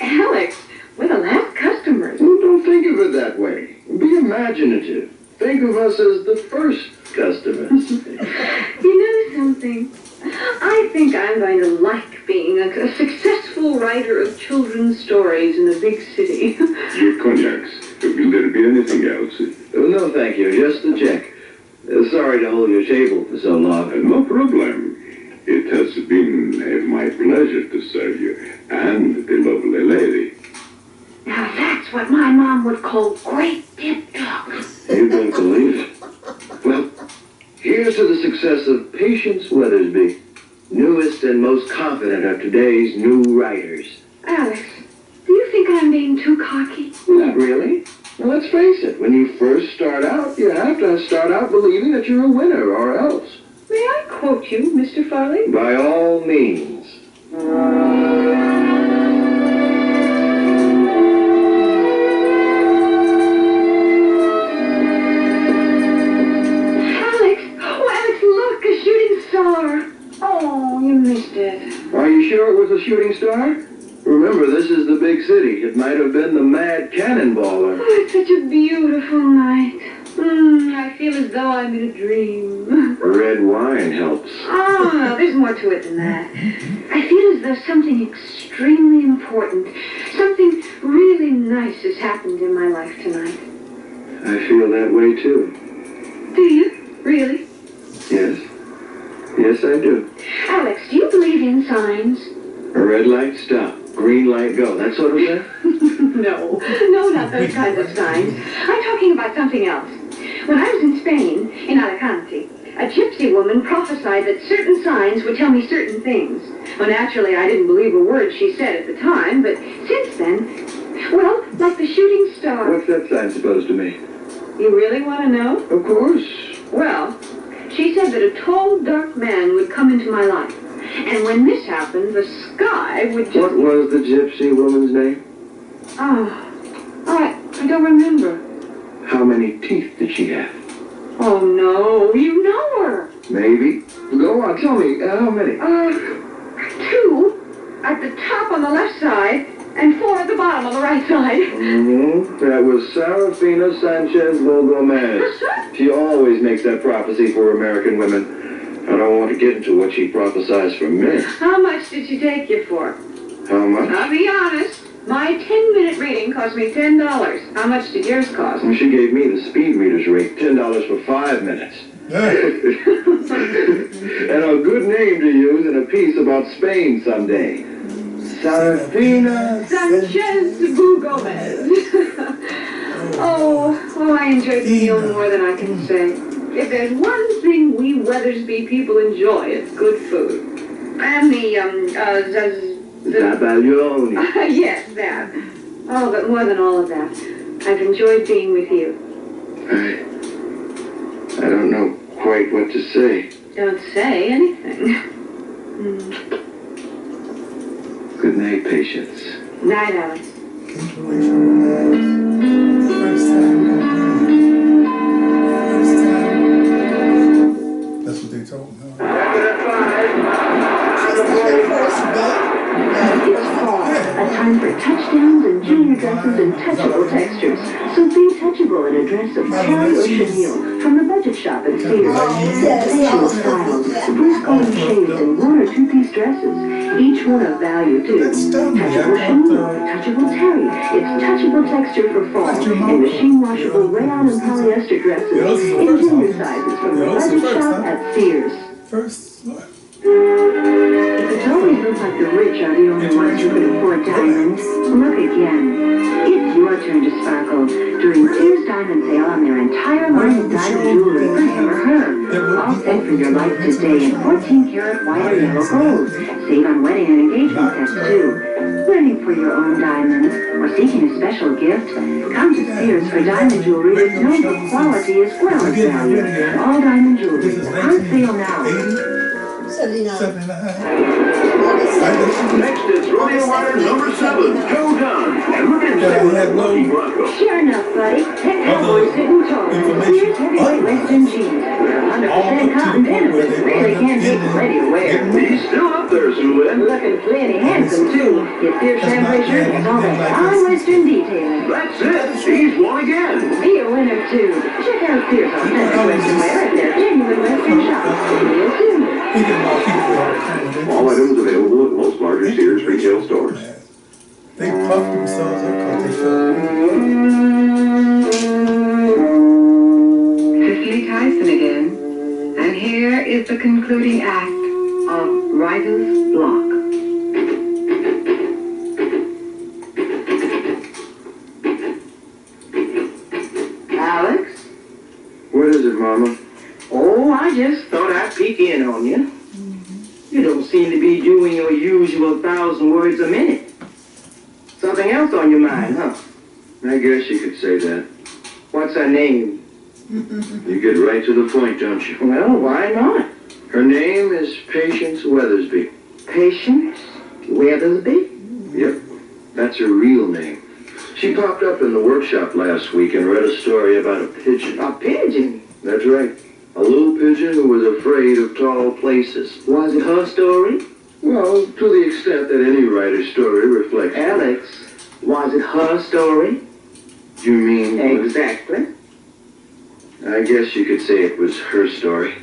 Alex, we're the last customers. Well, don't think of it that way. Be imaginative. Think of us as the first customers. You know something? I think I'm going to like being a successful writer of children's stories in a big city. Your cognacs. Will there be anything else? Oh, no, thank you. Just the check. Sorry to hold your table for so long. No problem. It has been my pleasure to serve you and the lovely lady. Now that's what my mom would call great dip talk. You don't believe it? Well, here's to the success of Patience Weathersby, newest and most confident of today's new writers. Alex, do you think I'm being too cocky? Not really. Well, let's face it, when you first start out, you have to start out believing that you're a winner, or else. May I quote you, Mr. Farley? By all means. Alex, look, a shooting star. Oh, you missed it. Are you sure it was a shooting star? Remember, this is the big city. It might have been the mad cannonballer. Oh, it's such a beautiful night. I feel as though I'm in a dream. Red wine helps. Oh, there's more to it than that. I feel as though something extremely important, something really nice has happened in my life tonight. I feel that way, too. Do you? Really? Yes. Yes, I do. Alex, do you believe in signs? A red light, stop. Green light, go. That sort of thing? No, not those kinds of signs. I'm talking about something else. When I was in Spain, in Alicante, a gypsy woman prophesied that certain signs would tell me certain things. Well, naturally, I didn't believe a word she said at the time, but since then, well, like the shooting star. What's that sign supposed to mean? You really want to know? Of course. Well, she said that a tall, dark man would come into my life. And when this happened, the sky would just... What was the gypsy woman's name? Oh, I don't remember. How many teeth did she have? Oh, no, you know her. Maybe. Go on, tell me, how many? 2 at the top on the left side, and 4 at the bottom on the right side. That was Serafina Sanchez Gomez. She always makes that prophecy for American women. I don't want to get into what she prophesies for men. How much did she take you for? How much? I'll be honest. My 10-minute reading cost me $10. How much did yours cost? Well, she gave me the speed reader's rate, $10 for 5 minutes. And a good name to use in a piece about Spain someday. Serafina Sanchez Gomez. Oh, I enjoyed the meal more than I can say. If there's one thing we Weathersby people enjoy, it's good food. And the Zabaglione. yes, that. Oh, but more than all of that, I've enjoyed being with you. I don't know quite what to say. Don't say anything. Good night, Patience. Night, Alex. Keep away from romance. First time. First time. That's what they told me. Huh? It's fall, a time for touchdowns and junior dresses in touchable textures. So be touchable in a dress of terry or chenille from the budget shop at Sears. Sensual styles, brisk golden shades, and one or two-piece dresses, each one of value too. Touchable chenille, touchable terry, it's touchable texture for fall, and machine-washable rayon and polyester dresses in junior sizes from the budget shop at Sears. First, what? It's always looked like the rich are the only ones who can afford diamonds. Look again. It's your turn to sparkle during Sears Diamond Sale on their entire line of diamond jewelry for him or her. All set for your life today in 14-karat white or yellow gold. Save on wedding and engagement sets too. Learning for your own diamonds or seeking a special gift? Come to Sears for diamond jewelry that's known for quality as well as value. All diamond jewelry on sale now. 79. 79. Next is Rodeo Wire number 7, Go Down. And look at Yeah, we had no Sure enough, buddy. That cowboy's sitting tall. Sears heavyweight Western jeans. They're 100% cotton denim. Really can take plenty of wear. He's still up there, Zola. Looking plenty handsome, too. His Sears Chambray shirt has all that fine Western detailing. That's it. He's won again. Be a winner, too. Check out Sears on Western wear at their genuine Western shop. Real soon. All items available at most larger Sears retail stores. They puffed themselves up because they felt Cicely Tyson again. And here is the concluding act of Writer's Block. Alex? What is it, Mama? Oh, I just thought I'd peek in on you. You don't seem to be doing your usual 1,000 words a minute. Something else on your mind, huh? I guess you could say that. What's her name? You get right to the point, don't you? Well, why not? Her name is Patience Weathersby. Patience Weathersby? Yep, that's her real name. She popped up in the workshop last week and read a story about a pigeon. A pigeon? That's right. A little pigeon who was afraid of tall places. Was it her story? Well, to the extent that any writer's story reflects... Alex, was it her story? You mean... Exactly. I guess you could say it was her story.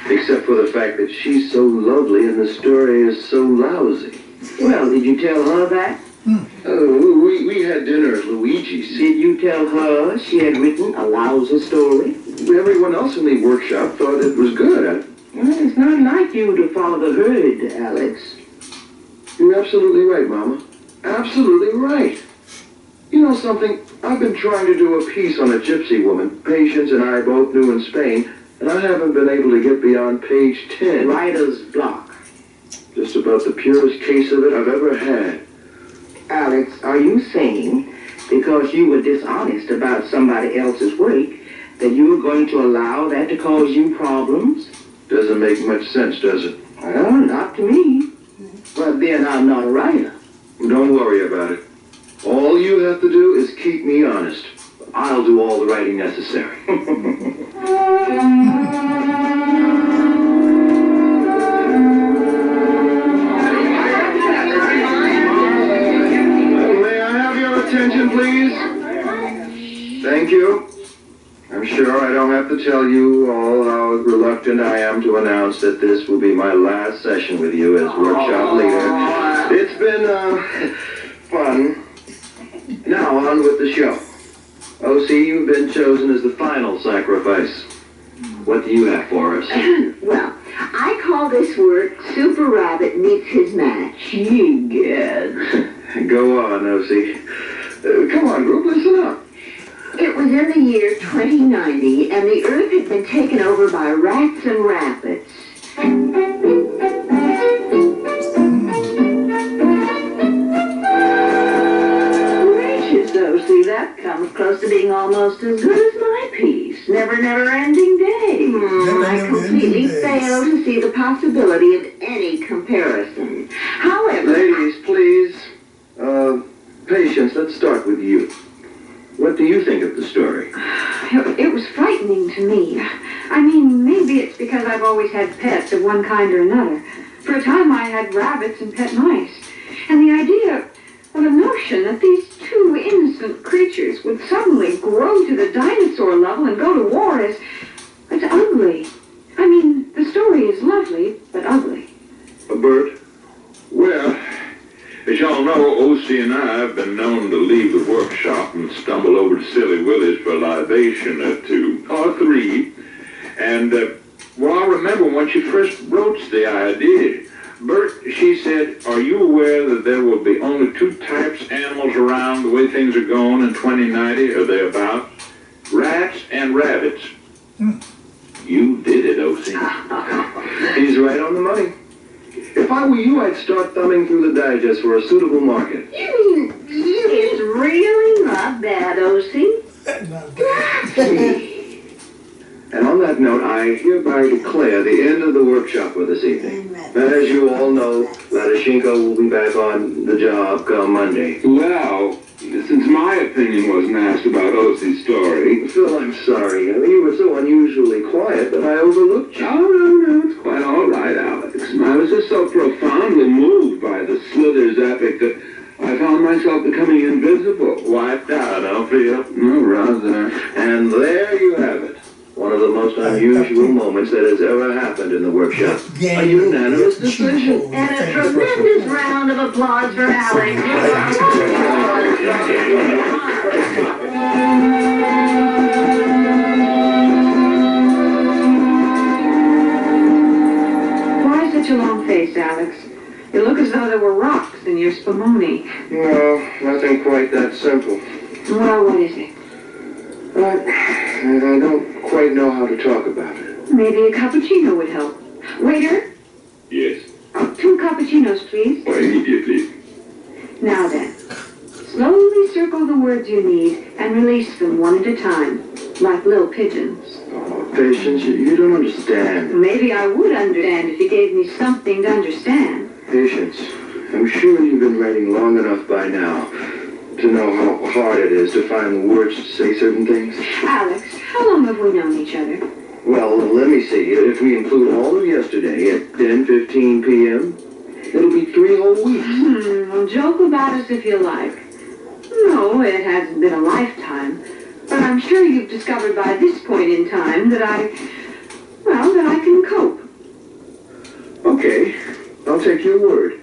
Except for the fact that she's so lovely and the story is so lousy. Well, did you tell her that? We had dinner at Luigi's. Did you tell her she had written a lousy story? Everyone else in the workshop thought it was good. Well, it's not like you to follow the herd, Alex. You're absolutely right, Mama. Absolutely right. You know something? I've been trying to do a piece on a gypsy woman Patience and I both knew in Spain, and I haven't been able to get beyond page 10. Writer's block. Just about the purest case of it I've ever had. Alex, are you saying because you were dishonest about somebody else's work that you were going to allow that to cause you problems? Doesn't make much sense, does it? Well, not to me. But then I'm not a writer. Don't worry about it. All you have to do is keep me honest. I'll do all the writing necessary. May I have your attention, please? Thank you. I'm sure I don't have to tell you all how reluctant I am to announce that this will be my last session with you as workshop leader. It's been, fun. Now on with the show. OC, you've been chosen as the final sacrifice. What do you have for us? Well, I call this work Super Rabbit Meets His Match. Egad. Go on, OC. Come on, group, listen up. It was was in the year 2090, and the Earth had been taken over by rats and rabbits. Gracious, though, see, that comes close to being almost as good as my piece. Never, never-ending day. I completely fail to see the possibility of any comparison. However... Ladies, please. Patience, let's start with you. What do you think of the story? It was frightening to me. I mean, maybe it's because I've always had pets of one kind or another. For a time I had rabbits and pet mice. And the idea, well, the notion that these two innocent creatures would suddenly grow to the dinosaur level and go to war it's ugly. I mean, the story is lovely, but ugly. Bert? Well, as y'all know, O.C. and I have been known to leave the workshop and stumble over to Silly Willie's for a libation or two, or three. And, well, I remember when she first broached the idea, Bert, she said, are you aware that there will be only two types of animals around the way things are going in 2090 or thereabouts? Rats and rabbits. You did it, O.C. He's right on the money. If I were you, I'd start thumbing through the digest for a suitable market. You mean it's really not bad, O.C.? And on that note, I hereby declare the end of the workshop for this evening. As you all know, Ladashenko will be back on the job come Monday. Well, since my opinion wasn't asked about O.C.'s story... Phil, I'm sorry. I mean, you were so unusually quiet that I overlooked you. Oh, no, it's quite all right, Alex. I was just so profoundly moved by the Slithers epic that I found myself becoming invisible. Wiped out, I feel. No, rather. And there you have it. One of the most unusual moments that has ever happened in the workshop. A unanimous decision. And a tremendous round of applause for Alex. Why such a long face, Alex? You look as though there were rocks in your spumoni. No, nothing quite that simple. Well, what is it? I don't quite know how to talk about it. Maybe a cappuccino would help. Waiter? Yes. 2 cappuccinos, please. Why, immediately. Now then, slowly circle the words you need and release them one at a time, like little pigeons. Oh, Patience, you don't understand. Maybe I would understand if you gave me something to understand. Patience, I'm sure you've been writing long enough by now to know how hard it is to find the words to say certain things. Alex, how long have we known each other? Well, let me see. If we include all of yesterday at 10:15 p.m., it'll be 3 whole weeks. Well, joke about us if you like. No, it hasn't been a lifetime. But I'm sure you've discovered by this point in time that I can cope. Okay, I'll take your word.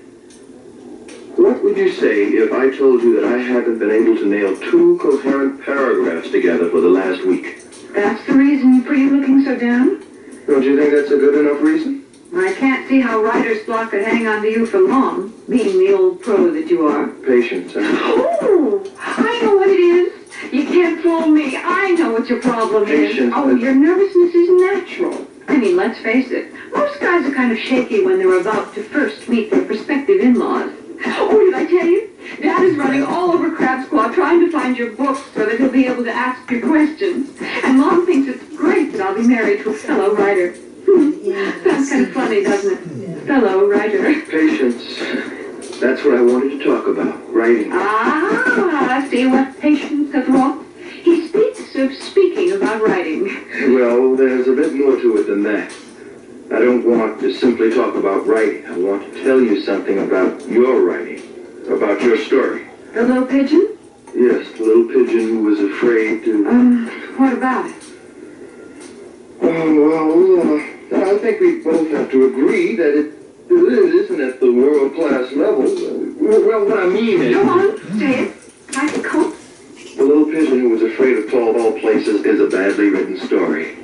What would you say if I told you that I haven't been able to nail 2 coherent paragraphs together for the last week? That's the reason for you looking so down? Don't you think that's a good enough reason? I can't see how writer's block could hang on to you for long, being the old pro that you are. Patience. Oh, I know what it is. You can't fool me. I know what your problem Patience. is. Oh, your nervousness is natural. I mean, let's face it. Most guys are kind of shaky when they're about to first meet their prospective in-laws. Oh, did I tell you? Dad is running all over Crab Squad trying to find your books so that he'll be able to ask you questions. And Mom thinks it's great that I'll be married to a fellow writer. Sounds kind of funny, doesn't it? Fellow writer. Patience. That's what I wanted to talk about, writing. Ah, see what Patience has wrought? He speaks of speaking about writing. Well, there's a bit more to it than that. I don't want to simply talk about writing. I want to tell you something about your writing, about your story. The little pigeon? Yes, the little pigeon who was afraid to... What about it? I think we both have to agree that it isn't at the world-class level. Well, what I mean is... Go on, say it. I can cope. The little pigeon who was afraid of tall places is a badly written story.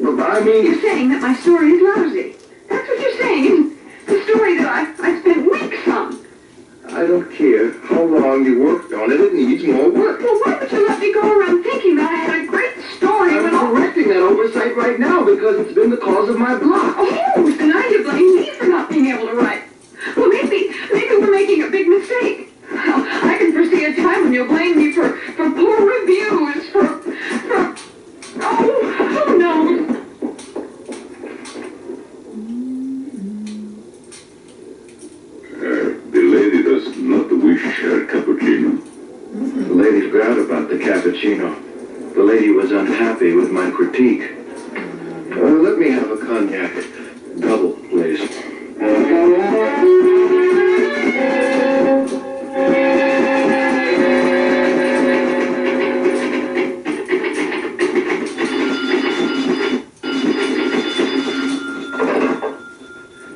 I mean... You're saying that my story is lousy. That's what you're saying. The story that I spent weeks on. I don't care how long you worked on it. It needs more work. Well, why would you let me go around thinking that I had a sight right now because it's been the cause of my block. Oh, so now you blame me for not being able to write. Well, maybe we're making a big mistake. Well, I can foresee a time when you'll blame me for poor reviews, for oh no. The lady does not wish her cappuccino. The lady forgot about the cappuccino. The lady was unhappy with my critique. Let me have a cognac. Double, please.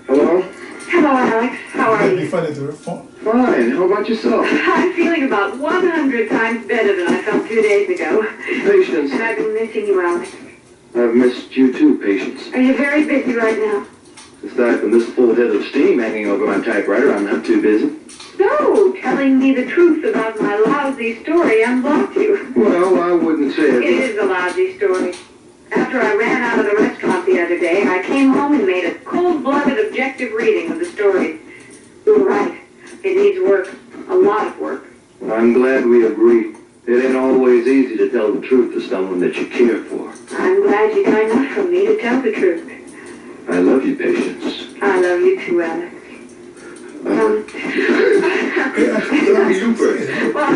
Hello? Hello, Alex. How are That'd be you? funny to reform. Fine. How about yourself? I'm feeling about 100 times better than I felt 2 days ago. Patience. And I've been missing you, Alex. I've missed you too, Patience. Are you very busy right now? Aside from this full head of steam hanging over my typewriter, I'm not too busy. So, telling me the truth about my lousy story unblocked you. Well, I wouldn't say It it. is a lousy story. After I ran out of the restaurant the other day, I came home and made a cold-blooded objective reading of the story. You were right. It needs work. A lot of work. I'm glad we agree. It ain't always easy to tell the truth to someone that you care for. I'm glad you got enough from me to tell the truth. I love you, Patience. I love you too, Alex. Well,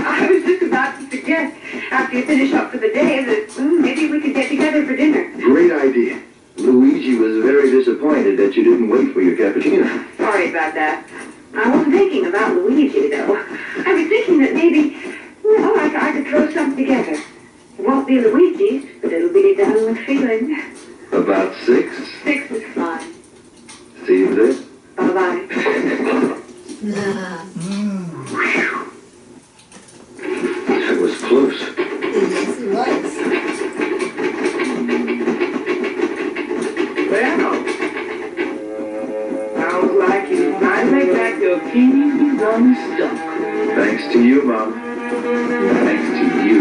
I was just about to suggest, after you finish up for the day, that maybe we could get together for dinner. Great idea. Luigi was very disappointed that you didn't wait for your cappuccino. Sorry about that. I wasn't thinking about Luigi, though. I was thinking that maybe, I could throw something together. It won't be Luigi's, but it'll be done with feeling. About 6? 6 is fine. See you there. Bye-bye. That was close. Yes, it was. Well, sounds like you finally got your keys unstuck. Thanks to you, Mom. Thanks to you.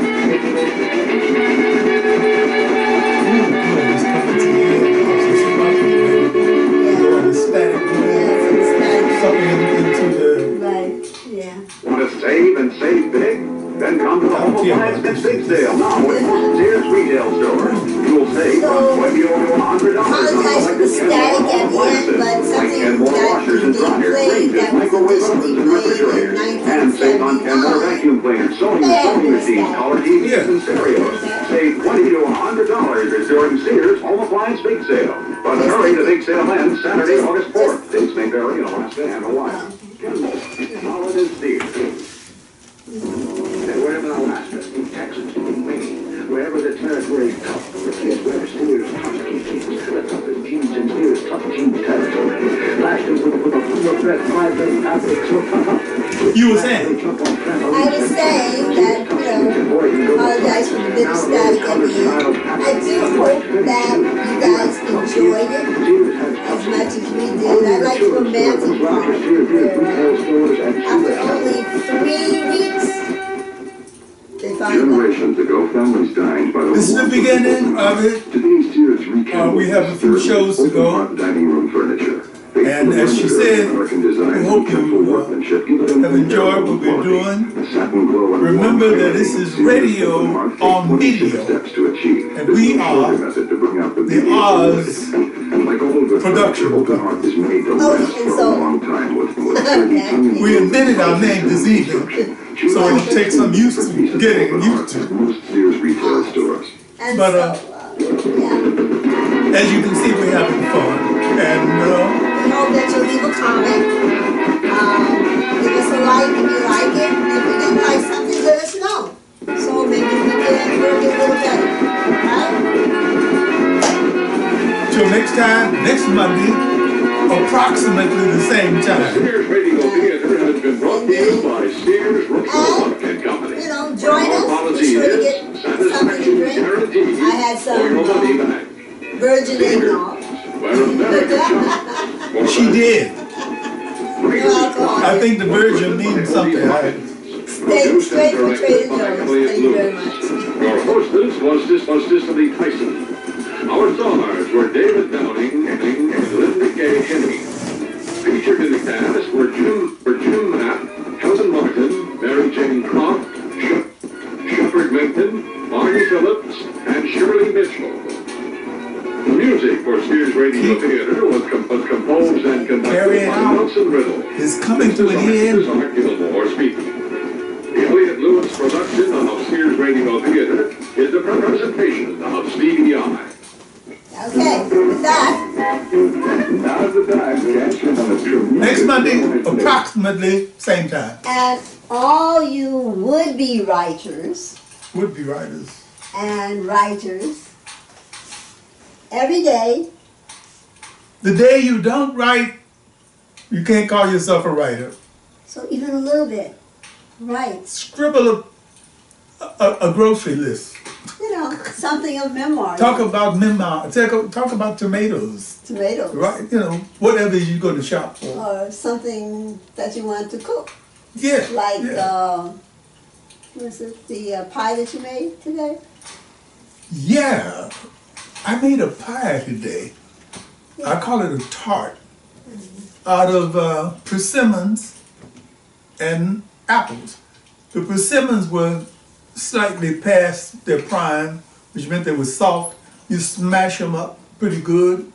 Right, yeah. Want to save and save big? Then come to the Home Appliance Big Sale now with Sears retail stores. You'll save when you owe $100. Apologize for the static at the end, but something and more that washers and being dryers, played ranges, that was microwave ovens initially and played in refrigerators, and save on and more 1979. vacuum cleaners, sewing machines, color TVs, and stereos. Save $20 to $100 during Sears Home Appliance Big Sale. But hurry, the big sale ends Saturday, August 4th. Dates may vary in Alaska and Hawaii. Solid as steel. And wherever Alaska, in Texas, in Maine, wherever the territory is tough, is where Sears tough teams, the toughest teams in Sears tough team territory. Last year with a full of red, 5 red fabrics were tough. You were saying? I was saying that, apologize for the bit of static at the end. I do hope that you guys enjoyed it as much as we did. I like the romantic part after only 3 weeks, they find out. Generations ago, families dined by the This is the beginning of it. Today's Sears rekindled We have a few shows to go. dining room furniture. And as she said, we hope you have enjoyed what we're doing. Remember that this is radio on video. And we are the Oz production. Odie and Zola. We invented our name this evening, so it takes some used to getting used to. And But yeah. as you can see, we're having fun. And We hope that you'll leave a comment. Give us a like if you like it. If you didn't like something, let us know. So maybe we can work it a little better. Right? till next time, next Monday, approximately the same time. Sears Radio Theater has been brought to you by Sears Roebuck and Company. You know, join us. Be sure to get something to drink. I had some virgin eggnog. She did. No alcohol. I think the virgin means something. Stay straight from Trader Joe's. Thank you very much. Your hostess was Cicely Tyson. Our stars were David Downing and Linda Gay Henry. Featured in the cast were Jim Mapp, Helen Martin, Mary Jane Croft, Shepard Minton, Marty Phillips, and Shirley Mitchell. The music for Sears Radio Theater was composed and conducted by Nelson Riddle. Is coming to an end. This is Art Gilmore speaking. The Elliott Lewis production of Sears Radio Theater is a representation of Stevie I. Okay, with that. Now's the time. Next Monday, approximately same time. And all you would-be writers Would-be writers. and writers, every day, The day you don't write, you can't call yourself a writer. so even a little bit, write, Scribble a grocery list. you know, something of memoir. Talk about memoir. Talk about tomatoes. Tomatoes. Right, you know, whatever you go to shop for. Or something that you want to cook. Yeah. Like, yeah. was it the pie that you made today? Yeah. I made a pie today. I call it a tart. Out of persimmons and apples. The persimmons were slightly past their prime, which meant they were soft. You smash them up pretty good.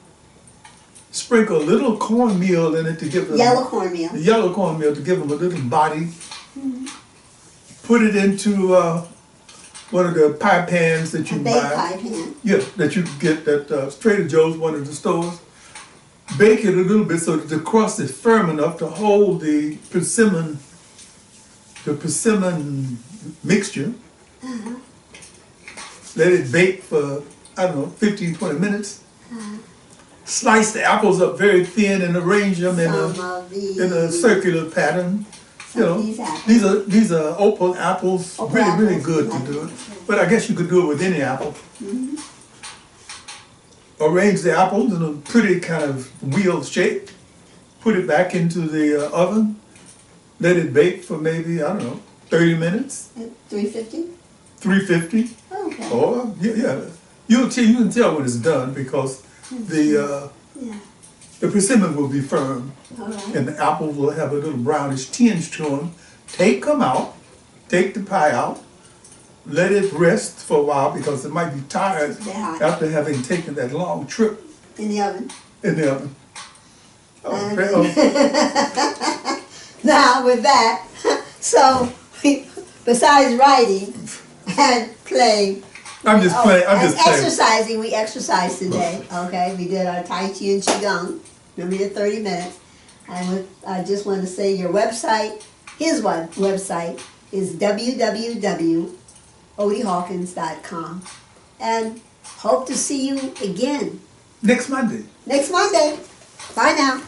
Sprinkle a little cornmeal in it to give them Yellow cornmeal. yellow cornmeal to give them a little body. Put it into one of the pie pans that you A buy. baked pie pan. Yeah, that you get at Trader Joe's, one of the stores. Bake it a little bit so that the crust is firm enough to hold the persimmon mixture. Let it bake for, I don't know, 15, 20 minutes. Slice the apples up very thin and arrange them in a circular pattern. You know, these are opal apples. Opal really apples. good to do it. But I guess you could do it with any apple. Arrange the apples in a pretty kind of wheel shape. Put it back into the oven. Let it bake for maybe, I don't know, 30 minutes. At 350? 350. Okay. Or, yeah. You can tell when it's done because the persimmon will be firm. All right. And the apples will have a little brownish tinge to them. Take them out, take the pie out, let it rest for a while because it might be tired after having taken that long trip In the oven. in the oven. And now with that, so besides writing and playing, I'm just playing. exercising, we exercised today, okay? We did our Tai Chi and Qigong. Remember the 30 minutes. I just want to say your website, his website is www.odiehawkins.com. And hope to see you again. Next Monday. Next Monday. Bye now.